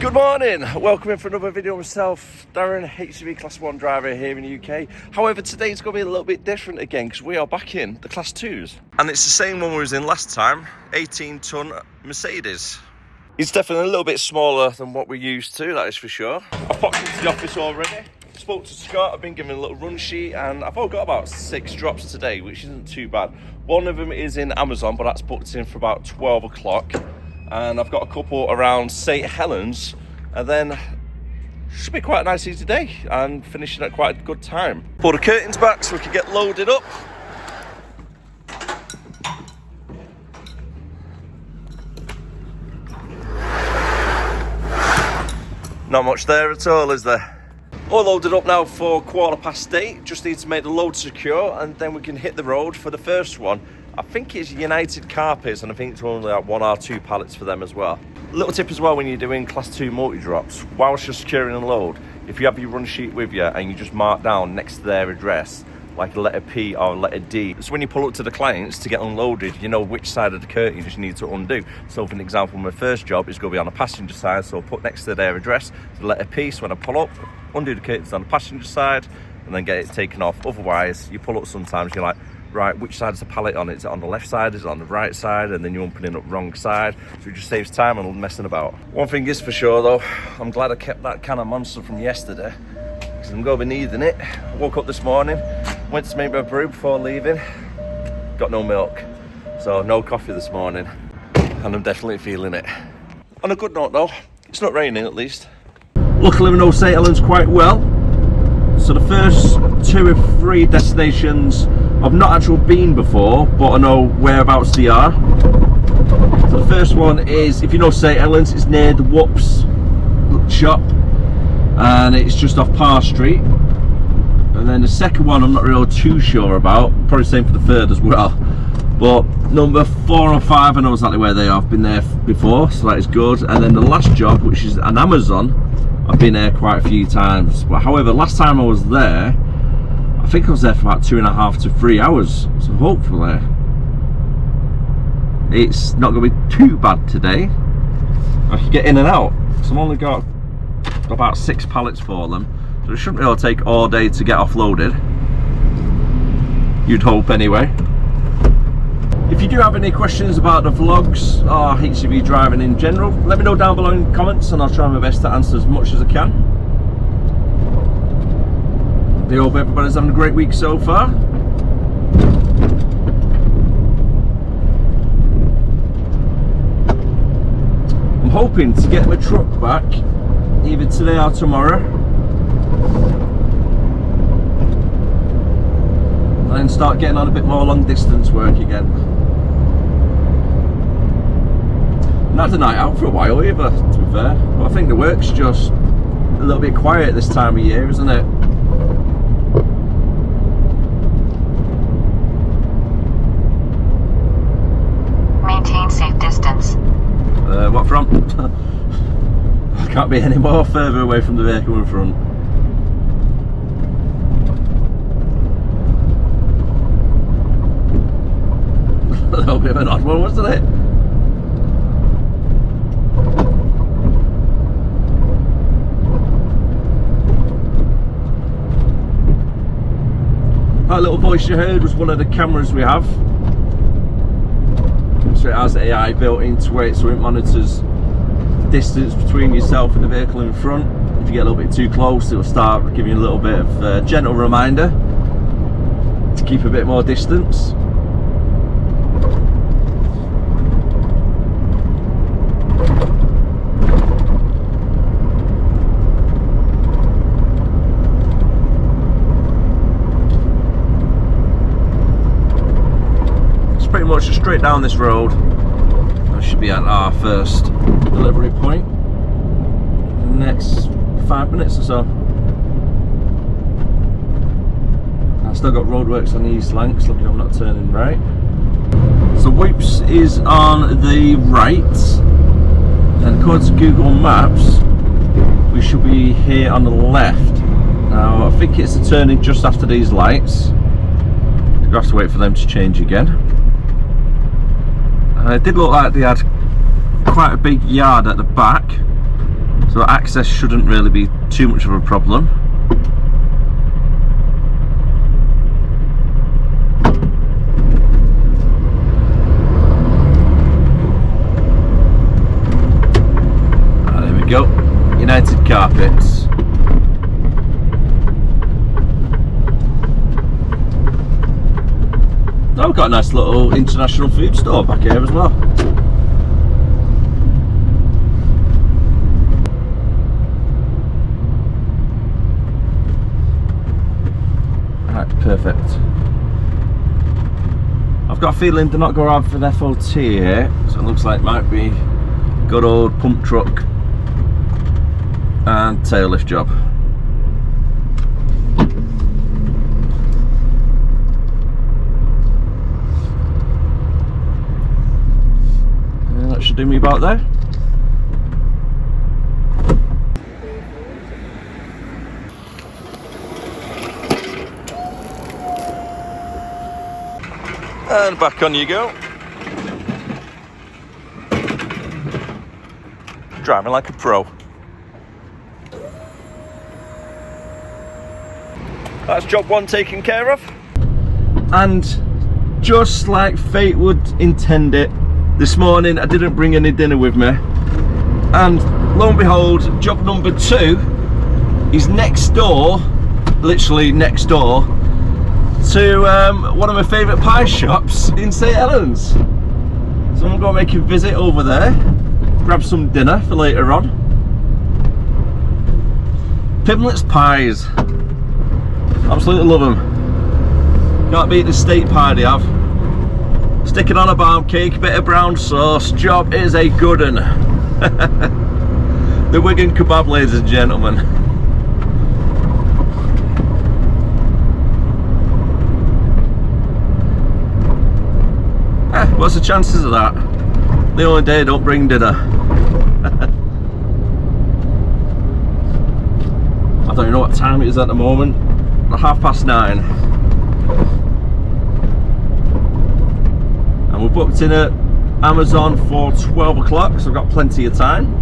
Good morning, welcome in for another video myself, Darren, HCV Class 1 driver here in the UK. However, today's going to be a little bit different again because we are back in the Class 2s. And it's the same one we was in last time, 18-ton Mercedes. It's definitely a little bit smaller than what we're used to, that is for sure. I've popped into the office already, spoke to Scott, I've been given a little run sheet and I've only got about 6 drops today, which isn't too bad. One of them is in Amazon, but that's booked in for about 12 o'clock. And I've got a couple around St. Helens, and then should be quite a nice easy day and finishing at quite a good time. Pull the curtains back so we can get loaded up. Not much there at all, is there? All loaded up now for 8:15. Just need to make the load secure and then we can hit the road for the first one. I think it's United Carpets and I think it's only like 1 or 2 pallets for them as well. Little tip as well when you're doing Class 2 multi-drops, whilst you're securing a load, if you have your run sheet with you and you just mark down next to their address, like a letter P or a letter D, so when you pull up to the clients to get unloaded, you know which side of the curtain you just need to undo. So for an example, my first job is going to be on the passenger side, so I'll put next to their address the letter P, so when I pull up, undo the curtains on the passenger side and then get it taken off. Otherwise, you pull up sometimes, you're like, right, which side is the pallet on? Is it on the left side? Is it on the right side? And then you're opening up wrong side. So it just saves time and messing about. One thing is for sure though, I'm glad I kept that can of Monster from yesterday because I'm going to be needing it. I woke up this morning, went to make my brew before leaving, got no milk. So no coffee this morning and I'm definitely feeling it. On a good note though, it's not raining at least. Luckily we know St. Helens quite well. So the first 2 or 3 destinations I've not actually been before, but I know whereabouts they are. So the first one is, if you know St. Helens, it's near the Whoops shop and it's just off Parr Street. And then the second one I'm not really too sure about, probably same for the third as well. But number 4 or 5 I know exactly where they are, I've been there before, so that is good. And then the last job, which is an Amazon, I've been there quite a few times. But however, last time I was there, I think I was there for about 2.5 to 3 hours. So hopefully it's not going to be too bad today. I can get in and out. So I've only got about 6 pallets for them. So it shouldn't really take all day to get offloaded. You'd hope anyway. If you do have any questions about the vlogs or HCV driving in general, let me know down below in the comments and I'll try my best to answer as much as I can. I hope everybody's having a great week so far. I'm hoping to get my truck back either today or tomorrow and start getting on a bit more long distance work again. Not a night out for a while either, to be fair. But I think the work's just a little bit quiet this time of year, isn't it? Maintain safe distance. What from? I can't be any more further away from the vehicle in front. A little bit of an odd one, wasn't it? That little voice you heard was one of the cameras we have. So it has AI built into it, so it monitors distance between yourself and the vehicle in front. If you get a little bit too close, it'll start giving you a little bit of a gentle reminder to keep a bit more distance. Pretty much just straight down this road. I should be at our first delivery point in the next 5 minutes or so. I've still got roadworks on the east flanks, looking I'm not turning right. So Whoops is on the right, and according to Google Maps we should be here on the left. Now I think it's a turning just after these lights. You'll have to wait for them to change again. It did look like they had quite a big yard at the back, so So access shouldn't really be too much of a problem. There we go, United Carpets. Oh, we've got a nice little international food store back here as well. Right, perfect. I've got a feeling they're not going to have an FOT here, so it looks like it might be good old pump truck and tail lift job. That should do me about there. And back on you go. Driving like a pro. That's job one taken care of. And just like fate would intend it, this morning I didn't bring any dinner with me, and lo and behold, job number 2 is next door, literally next door, to one of my favourite pie shops in St Helens. So I'm going to make a visit over there, grab some dinner for later on. Pimlet's pies, absolutely love them. Can't beat the steak pie they have. Stick it on a barm cake, bit of brown sauce, job is a good un. The Wigan kebab, ladies and gentlemen. What's the chances of that? The only day I don't bring dinner. I don't even know what time it is at the moment. 9:30. And we're booked in at Amazon for 12 o'clock, so I've got plenty of time.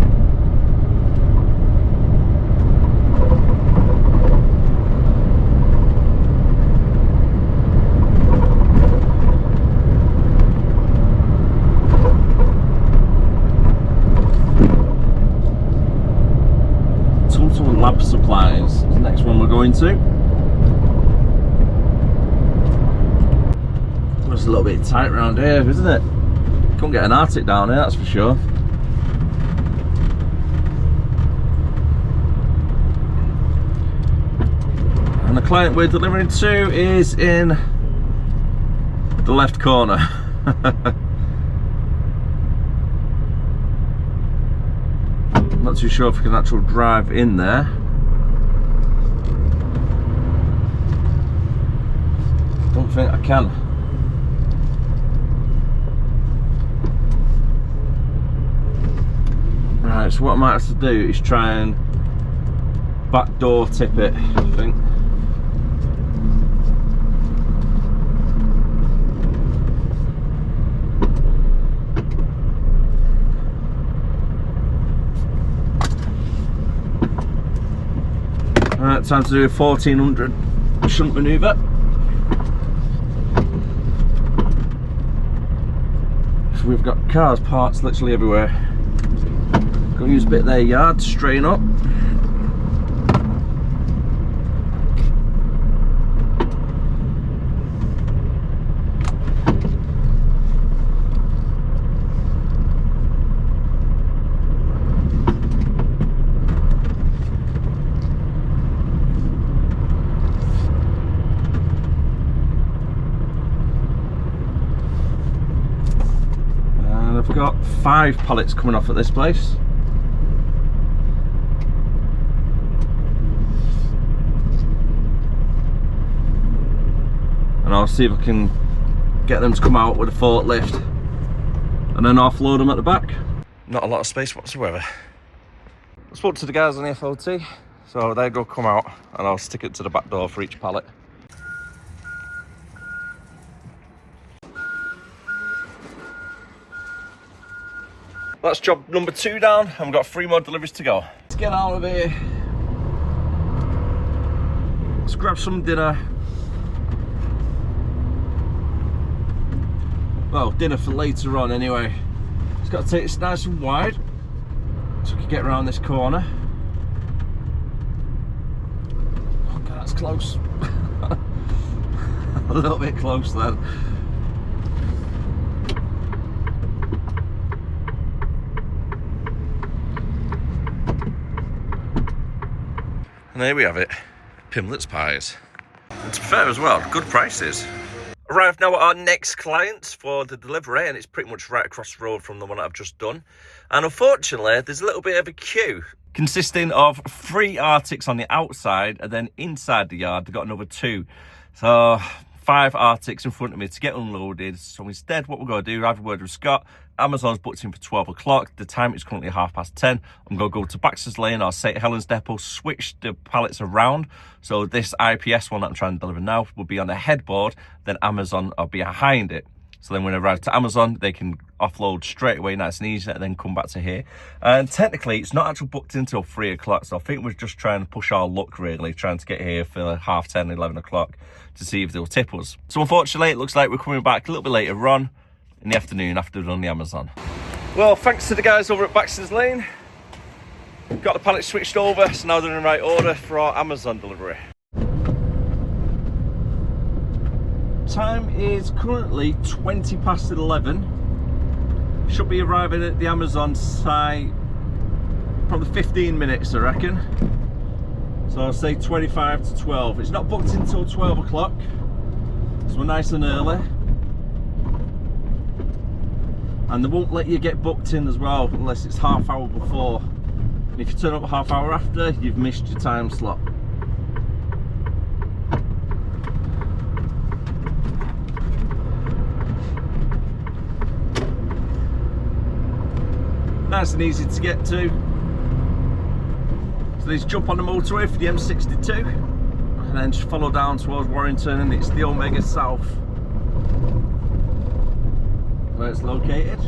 Total Lab Supplies is the next one we're going to. It's a little bit tight around here, isn't it? Couldn't get an Arctic down here, that's for sure. And the client we're delivering to is in the left corner. Not too sure if we can actually drive in there. Don't think I can. Right, so what I might have to do is try and backdoor tip it, I think. Right, time to do a 1400 shunt manoeuvre. So we've got cars parked literally everywhere. Got to use a bit of their yard to straighten up. And I've got 5 pallets coming off at this place. And I'll see if I can get them to come out with a forklift and then offload them at the back. Not a lot of space whatsoever. I spoke to the guys on the FOT, so they'll go come out and I'll stick it to the back door for each pallet. That's job number 2 down, and we've got 3 more deliveries to go. Let's get out of here. Let's grab some dinner. Well, dinner for later on anyway. It's got to take this nice and wide so we can get around this corner. Oh God, that's close. A little bit close then. And there we have it, Pimlet's pies. And to be fair as well, good prices. Arrived now at our next client for the delivery, and it's pretty much right across the road from the one I've just done. And unfortunately, there's a little bit of a queue, consisting of 3 Arctics on the outside, and then inside the yard, they've got another 2. So 5 Arctics in front of me to get unloaded. So instead, what we're going to do, I have a word with Scott. Amazon's booked in for 12 o'clock. The time is currently 10:30. I'm going to go to Baxter's Lane or St Helens depot, switch the pallets around. So this IPS one that I'm trying to deliver now will be on the headboard, then Amazon will be behind it. So then when I arrive to Amazon, they can offload straight away, nice and easy, and then come back to here. And technically, it's not actually booked until 3 o'clock. So I think we're just trying to push our luck, really, trying to get here for 10:30, 11 o'clock to see if they'll tip us. So unfortunately, it looks like we're coming back a little bit later on in the afternoon after we've done the Amazon. Well, thanks to the guys over at Baxter's Lane. We've got the pallet switched over, so now they're in the right order for our Amazon delivery. Time is currently 11:20. Should be arriving at the Amazon site probably 15 minutes, I reckon. So I'll say 25 to 12. It's not booked until 12 o'clock, so we're nice and early. And they won't let you get booked in as well unless it's half hour before. And if you turn up a half hour after, you've missed your time slot. Nice and easy to get to. So let's jump on the motorway for the M62 and then just follow down towards Warrington, and it's the Omega South where it's located.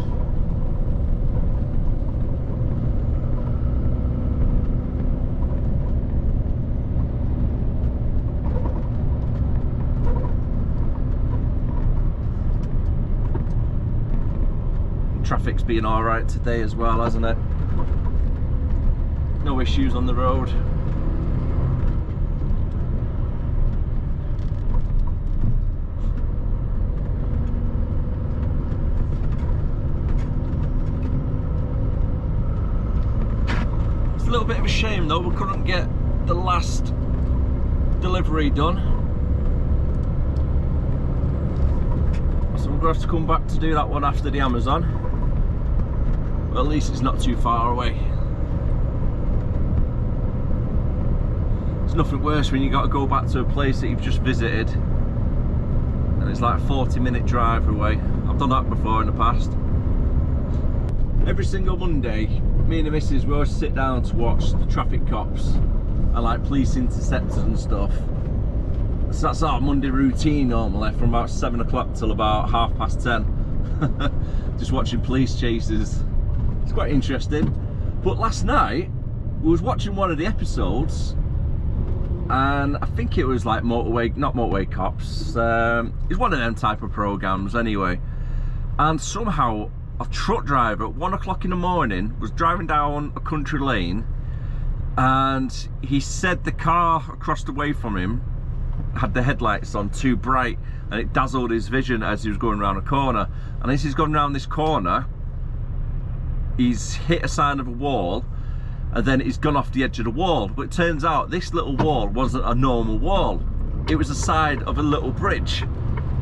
Traffic's been alright today as well, hasn't it? No issues on the road. It's a little bit of a shame though, we couldn't get the last delivery done. So we're going to have to come back to do that one after the Amazon. But at least it's not too far away. It's nothing worse when you got to go back to a place that you've just visited and it's like a 40-minute drive away. I've done that before in the past. Every single Monday, me and the missus will always sit down to watch the traffic cops and like police interceptors and stuff. So that's our Monday routine normally, from about 7 o'clock till about 10:30. Just watching police chases. It's quite interesting. But last night we was watching one of the episodes, and I think it was like not motorway cops, it's one of them type of programs anyway, and somehow a truck driver at 1 o'clock in the morning was driving down a country lane, and he said the car across the way from him had the headlights on too bright and it dazzled his vision as he was going around a corner. And as he's going around this corner, he's hit a side of a wall, and then he's gone off the edge of the wall. But it turns out this little wall wasn't a normal wall. It was the side of a little bridge.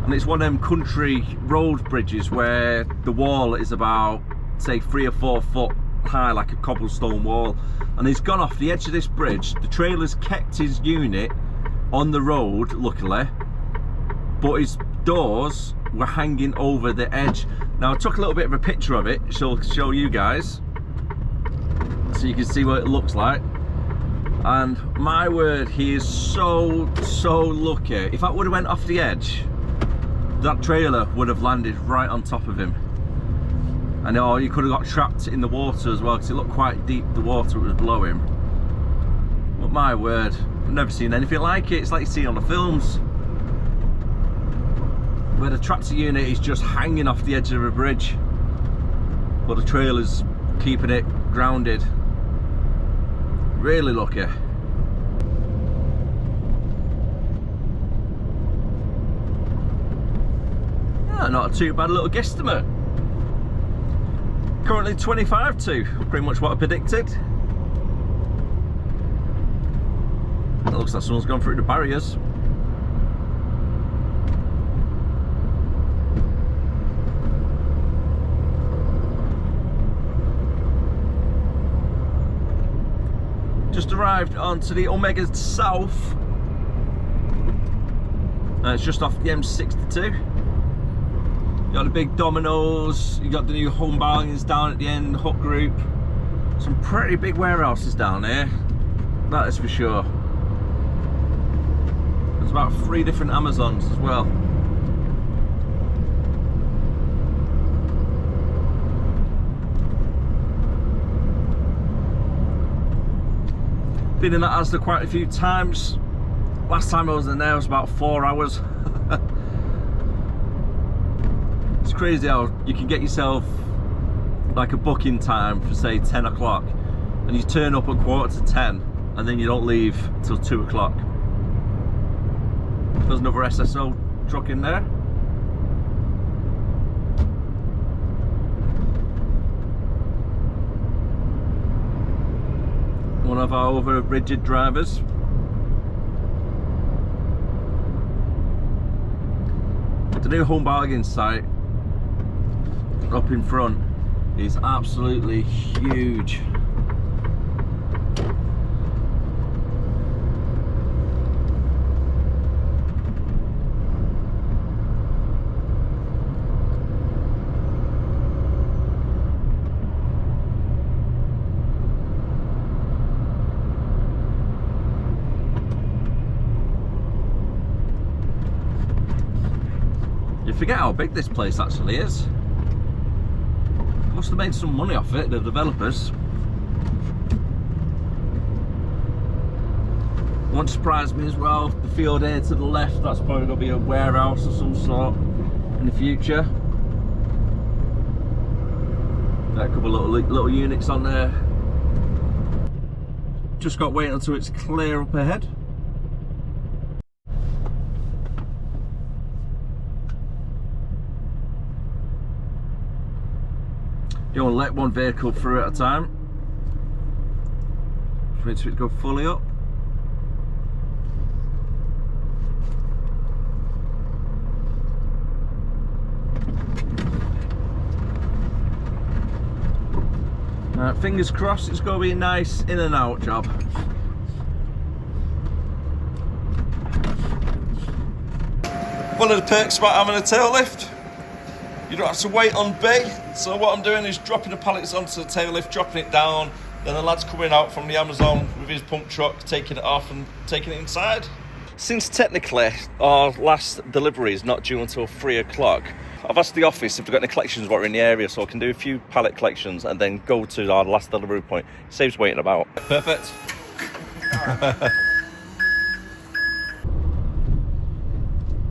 And it's one of them country road bridges where the wall is about, say, 3 or 4 foot high, like a cobblestone wall. And he's gone off the edge of this bridge. The trailer's kept his unit on the road, luckily, but his doors were hanging over the edge. Now I took a little bit of a picture of it, so show you guys so you can see what it looks like. And my word, he is so lucky. If that would have went off the edge, that trailer would have landed right on top of him. I know, he could have got trapped in the water as well, because it looked quite deep, the water was below him. But my word, I've never seen anything like it. It's like you see on the films, where the tractor unit is just hanging off the edge of a bridge, but the trailer's keeping it grounded. Really lucky. Yeah, not a too bad little guesstimate. Currently 25 to, pretty much what I predicted. It looks like someone's gone through the barriers. Just arrived onto the Omega South. It's just off the M62. You got the big Domino's, you got the new home bargains down at the end, Hook Group. Some pretty big warehouses down here, that is for sure. There's about 3 different Amazons as well. Been in that Asda quite a few times. Last time I was in there was about 4 hours. It's crazy how you can get yourself like a booking time for say 10 o'clock and you turn up at 9:45 and then you don't leave till 2 o'clock. There's another SSO truck in there. One of our over rigid drivers. The new home bargain site up in front is absolutely huge. You forget how big this place actually is. Must have made some money off it, the developers. Won't surprise me as well, the field here to the left, that's probably going to be a warehouse of some sort in the future. Got a couple of little units on there. Just got to wait until it's clear up ahead. You don't let one vehicle through at a time. Just wait till it go fully up. Fingers crossed it's going to be a nice in and out job. One of the perks about having a tail lift, you don't have to wait on bay. So what I'm doing is dropping the pallets onto the tail lift, dropping it down, then the lad's coming out from the Amazon with his pump truck, taking it off and taking it inside. Since technically our last delivery is not due until 3 o'clock, I've asked the office if they've got any collections what are in the area, so I can do a few pallet collections and then go to our last delivery point. Saves waiting about. Perfect.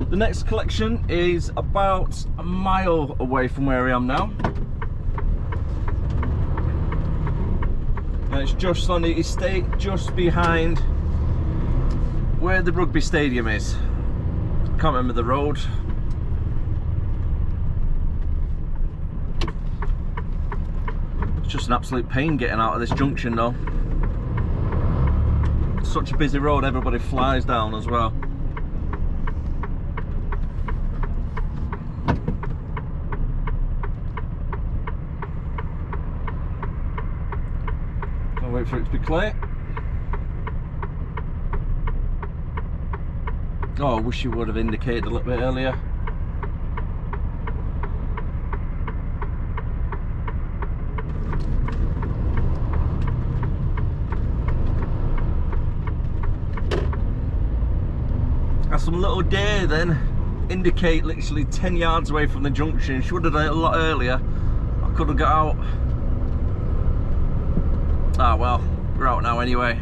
The next collection is about a mile away from where I am now. And it's just on the estate, just behind where the rugby stadium is. Can't remember the road. It's just an absolute pain getting out of this junction though. It's such a busy road, everybody flies down as well. I'll wait for it to be clear. Oh, I wish you would have indicated a little bit earlier. Got some little deer then, indicate literally 10 yards away from the junction. Should have done it a lot earlier. I could have got out. Ah well, we're out now anyway.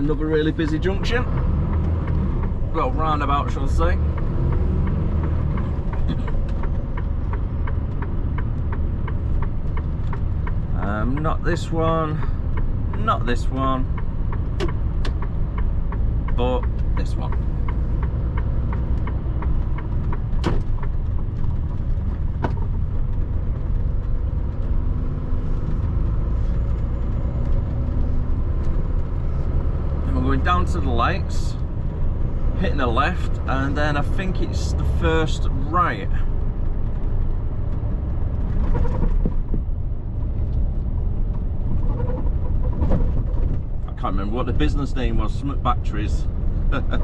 Another really busy junction. Well, roundabout, shall I say. Not this one, not this one, but this one. And we're going down to the lights, hitting a left, and then I think it's the first right. I can't remember what the business name was, Summit Batteries. I'm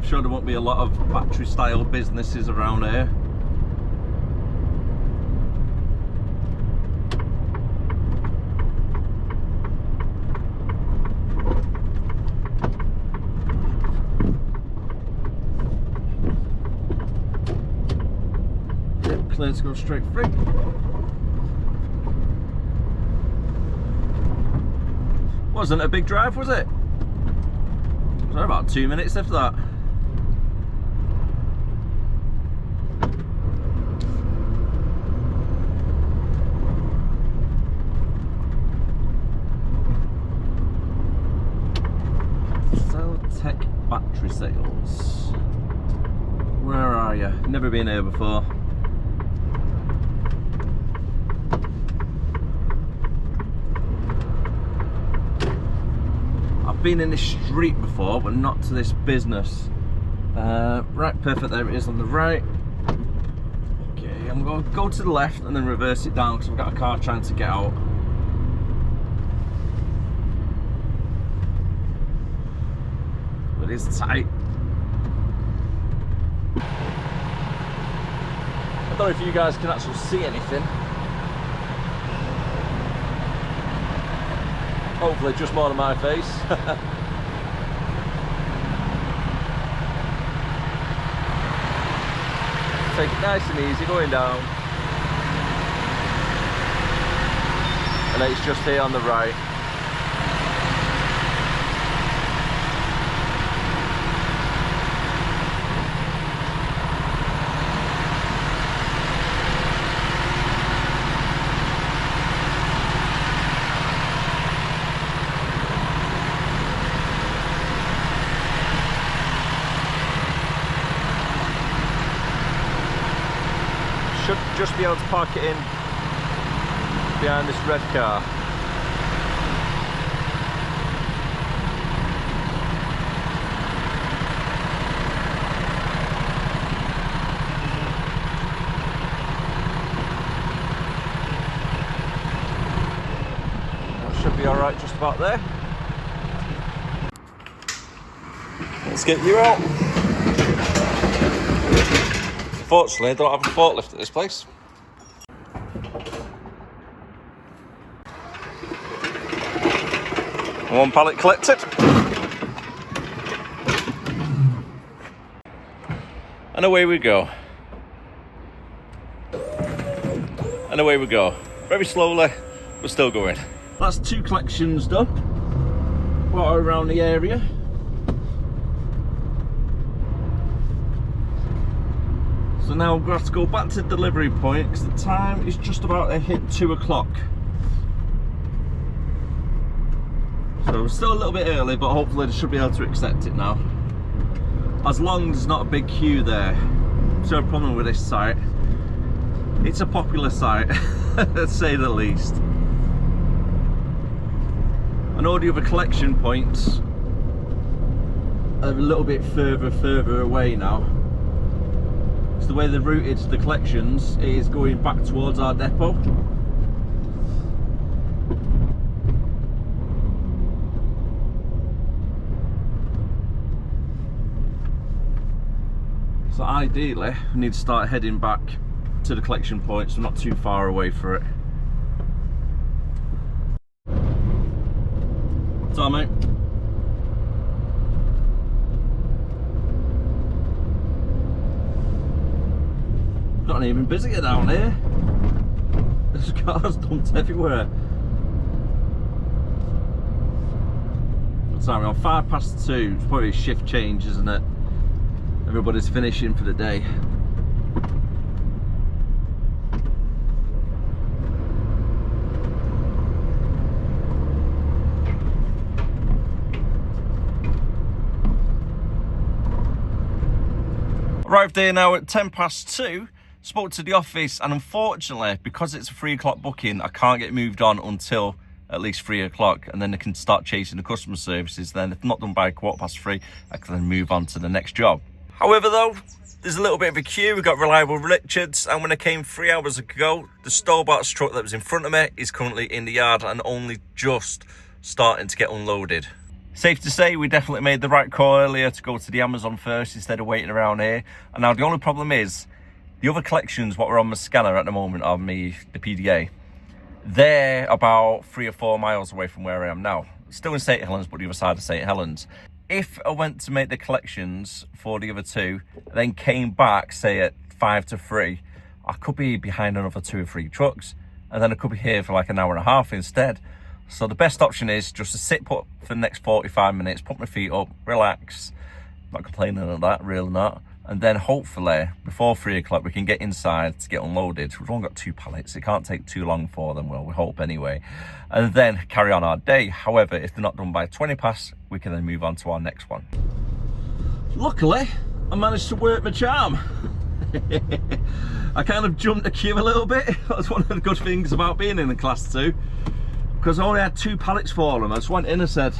sure there won't be a lot of battery style businesses around here. Yep, clear to go straight through. Wasn't a big drive, was it? It was about 2 minutes after that. Tech battery sales. Where are you? Never been here before. Been in this street before, but not to this business. Right, perfect, there it is on the right. Okay, I'm going to go to the left and then reverse it down because I've got a car trying to get out. But it's tight. I don't know if you guys can actually see anything. Hopefully just more than my face. Take it nice and easy going down. And then it's just here on the right. Should just be able to park it in behind this red car. That should be alright just about there. Let's get you out. Unfortunately, I don't have a forklift at this place. One pallet collected. And away we go. And away we go. Very slowly, but still going. That's 2 collections done. Right around the area. So now I'm going to have to go back to the delivery point because the time is just about to hit 2 o'clock. So still a little bit early, but hopefully they should be able to accept it now. As long as there's not a big queue there. So a problem with this site. It's a popular site, to say the least. I know the other collection points are a little bit further away now. The way they've routed the collections is going back towards our depot. So ideally, we need to start heading back to the collection point so we're not too far away for it. So mate. Not even busier down here. There's cars dumped everywhere. What time are we on? 2:05. It's probably a shift change, isn't it? Everybody's finishing for the day. Arrived here now at 2:10. Spoke to the office, and unfortunately, because it's a 3 o'clock booking, I can't get moved on until at least 3 o'clock, and then they can start chasing the customer services. Then if not done by 3:15, I can then move on to the next job. However though, there's a little bit of a queue. We've got Reliable Richards, and when I came 3 hours ago, the Stolbart's truck that was in front of me is currently in the yard and only just starting to get unloaded. Safe to say we definitely made the right call earlier to go to the Amazon first instead of waiting around here. And now the only problem is, the other collections, what were on my scanner at the moment, on the PDA, they're about 3 or 4 miles away from where I am now. Still in St. Helens, but the other side of St. Helens. If I went to make the collections for the other two, then came back, say at 5 to 3, I could be behind another 2 or 3 trucks, and then I could be here for like an hour and a half instead. So the best option is just to sit put for the next 45 minutes, put my feet up, relax, not complaining of that, really not. And then hopefully before 3 o'clock we can get inside to get unloaded. We've only got 2 pallets, it can't take too long for them, well we hope anyway, and then carry on our day. However, if they're not done by 20 past, we can then move on to our next one. Luckily I managed to work my charm. I kind of jumped the queue a little bit. That's one of the good things about being in the class 2, because I only had 2 pallets for them. I just went in and said,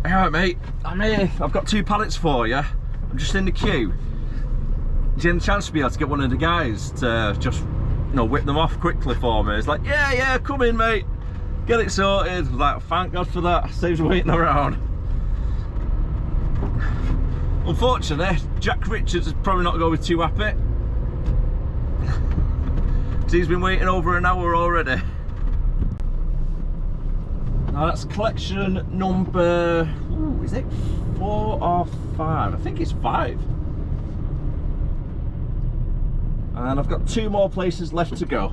"Hey, all right mate, I'm here, I've got 2 pallets for you, I'm just in the queue. Do you have a chance to be able to get one of the guys to just, you know, whip them off quickly for me?" It's like, yeah, come in mate, get it sorted. I was like, thank God for that, saves waiting around. Unfortunately, Jack Richards is probably not going to be too happy. Because he's been waiting over an hour already. Now that's collection number, is it 4 or 5? I think it's 5. And I've got 2 more places left to go.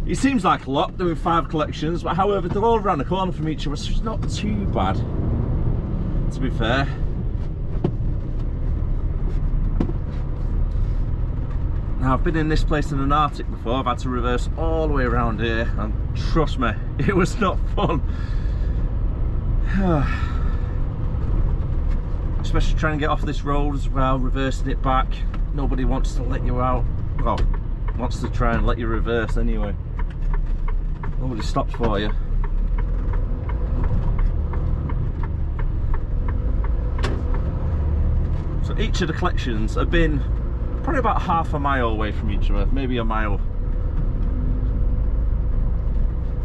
It seems like a lot doing 5 collections, but however, they're all around the corner from each other, so it's not too bad, to be fair. Now I've been in this place in an Arctic before. I've had to reverse all the way around here, and trust me, it was not fun. Especially trying to get off this road as well, reversing it back. Nobody wants to let you out. Well, wants to try and let you reverse anyway. Nobody stops for you. So each of the collections have been probably about half a mile away from each other, maybe a mile.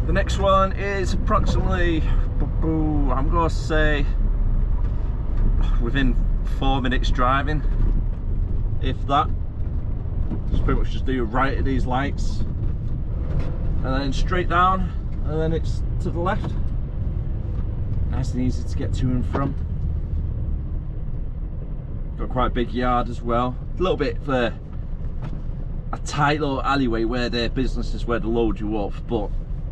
The next one is approximately, I'm going to say, within 4 minutes driving, if that. Just pretty much just do right at these lights, and then straight down, and then it's to the left. Nice and easy to get to and from. Got quite a big yard as well. A little bit of a tight little alleyway where their business is, where they load you up, but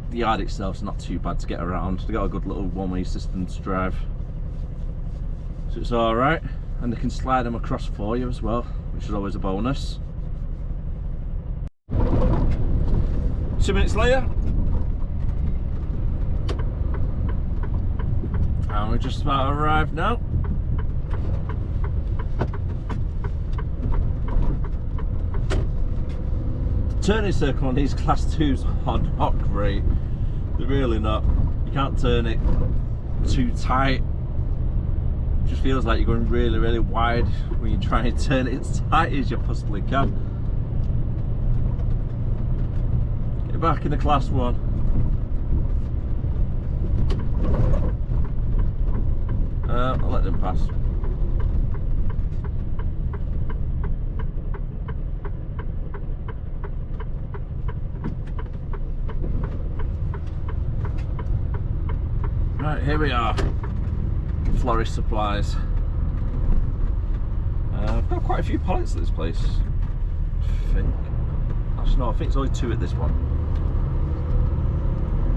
the yard itself's not too bad to get around. They got a good little one-way system to drive, so it's all right. And they can slide them across for you as well, which is always a bonus. 2 minutes later, and we're just about arrived now. The turning circle on these class 2s are not great. They're really not. You can't turn it too tight. It just feels like you're going really, really wide when you try and turn it as tight as you possibly can. Get back in the class 1. I'll let them pass. Right, here we are. Florist Supplies. I've got quite a few pallets at this place, I think. Actually no, I think it's only 2 at this one,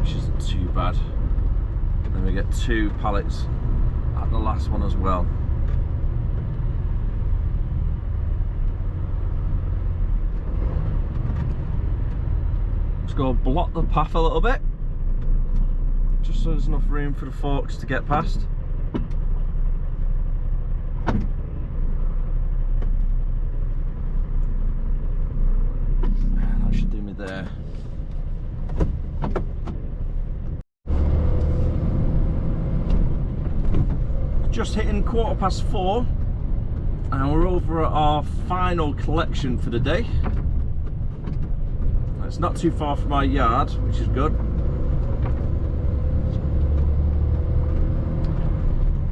which isn't too bad. Then we get 2 pallets at the last one as well. Just go block the path a little bit, just so there's enough room for the forks to get past. That should do me there. Just hitting 4:15 and we're over at our final collection for the day. It's not too far from our yard, which is good.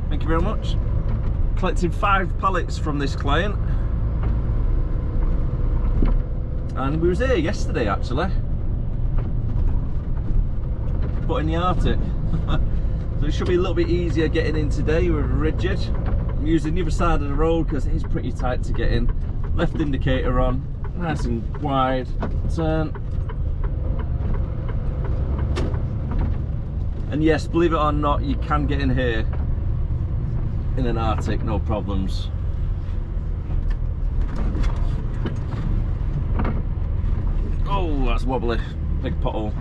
Thank you very much. Collected 5 pallets from this client. And we was here yesterday actually, but in the Arctic. So it should be a little bit easier getting in today with rigid. I'm using the other side of the road because it is pretty tight to get in. Left indicator on, nice and wide, turn. And yes, believe it or not, you can get in here in an Arctic, no problems. Oh, that's wobbly, big pothole.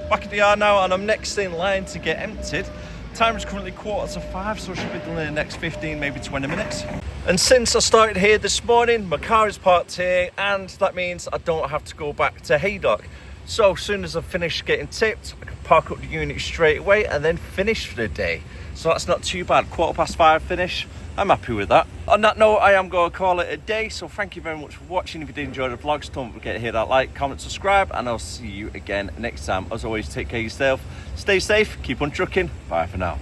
Back at the yard now, and I'm next in line to get emptied. Time is currently 4:45, so I should be done in the next 15, maybe 20 minutes. And since I started here this morning, my car is parked here, and that means I don't have to go back to Haydock. So as soon as I've finished getting tipped, I can park up the unit straight away and then finish for the day. So that's not too bad. 5:15 finish. I'm happy with that. On that note, I am going to call it a day. So thank you very much for watching. If you did enjoy the vlogs, don't forget to hit that like, comment, subscribe, and I'll see you again next time. As always, take care of yourself. Stay safe. Keep on trucking. Bye for now.